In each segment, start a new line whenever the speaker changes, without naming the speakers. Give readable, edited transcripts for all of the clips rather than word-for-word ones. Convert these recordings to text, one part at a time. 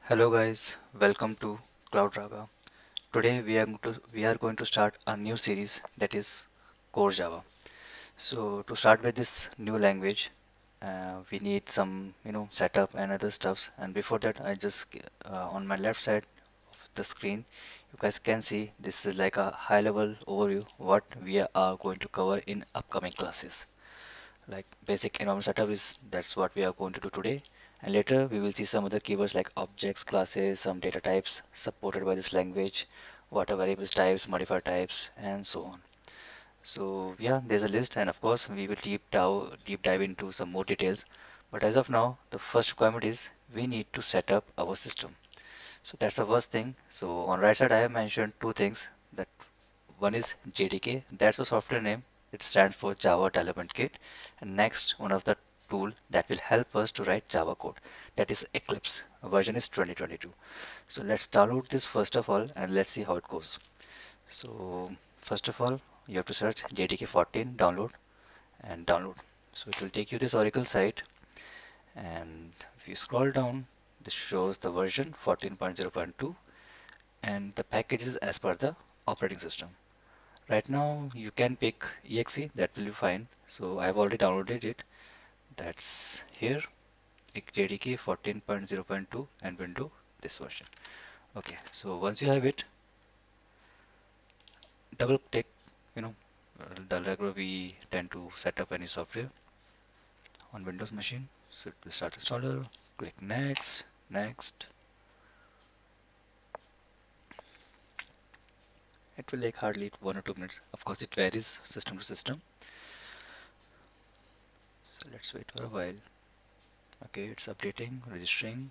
Hello guys, welcome to CloudRaga. Today we are going to start a new series that is Core Java. So to start with this new language, we need some setup and other stuffs. And before that, I just on my left side of the screen, you guys can see this is like a high-level overview what we are going to cover in upcoming classes. Like basic environment setup is that's what we are going to do today, and later we will see some other keywords like objects, classes, some data types supported by this language, what are variables types, modifier types, and so on. So yeah, there's a list, and of course we will deep dive into some more details. But as of now, the first requirement is we need to set up our system. So that's the first thing. So on right side I have mentioned two things. That one is JDK, that's a software name. It stands for Java Development Kit. And next, one of the tool that will help us to write Java code. That is Eclipse. Version is 2022. So let's download this first of all and let's see how it goes. So first of all, you have to search JDK 14 download and download. So it will take you this Oracle site, and if you scroll down, this shows the version 14.0.2 and the packages as per the operating system. Right now you can pick exe, that will be fine. So I've already downloaded it. That's here, JDK 14.0.2 and window this version. Okay, so once you have it, double click, you know, the regular we tend to set up any software on Windows machine. So to start installer, click next, next. It will take hardly 1 or 2 minutes. Of course, it varies system to system. So let's wait for a while. Okay, it's updating, registering.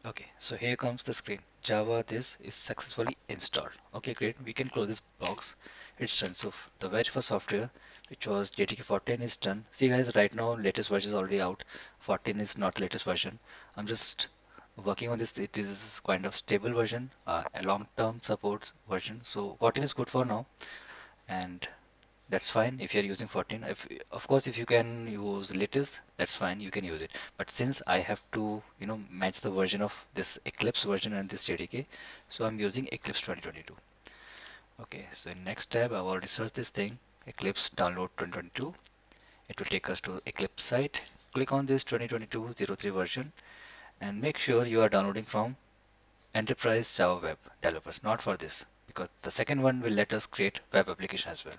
Okay, so here comes the screen. Java this is successfully installed. Okay, great. We can close this box. It's done. So the very first software, which was JDK 14, is done. See guys, right now latest version is already out. 14 is not latest version. I'm just working on this. It is kind of stable version, a long-term support version. So 14 is good for now, and that's fine if you're using 14. If of course if you can use latest, that's fine, you can use it. But since I have to match the version of this Eclipse version and this JDK, so I'm using Eclipse 2022. Okay, so in next tab I've already searched this thing, Eclipse download 2022. It will take us to Eclipse site. Click on this 2022-03 version and make sure you are downloading from Enterprise Java Web Developers, not for this, because the second one will let us create web application as well.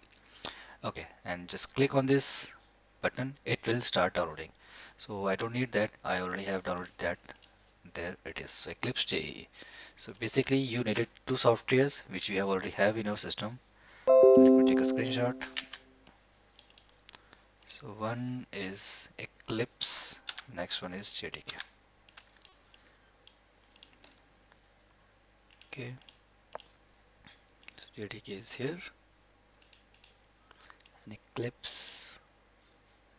Okay, and just click on this button, it will start downloading. So I don't need that, I already have downloaded that. There it is. So Eclipse JE. So basically you needed two softwares which you have already have in your system. Let me take a screenshot. So one is Eclipse, next one is JDK. Okay, so JDK is here and Eclipse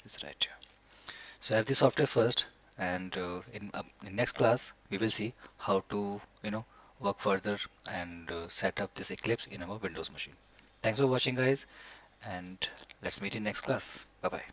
is right here. So I have the software first, and in next class we will see how to work further and set up this Eclipse in our Windows machine. Thanks for watching guys, and let's meet in next class. Bye bye.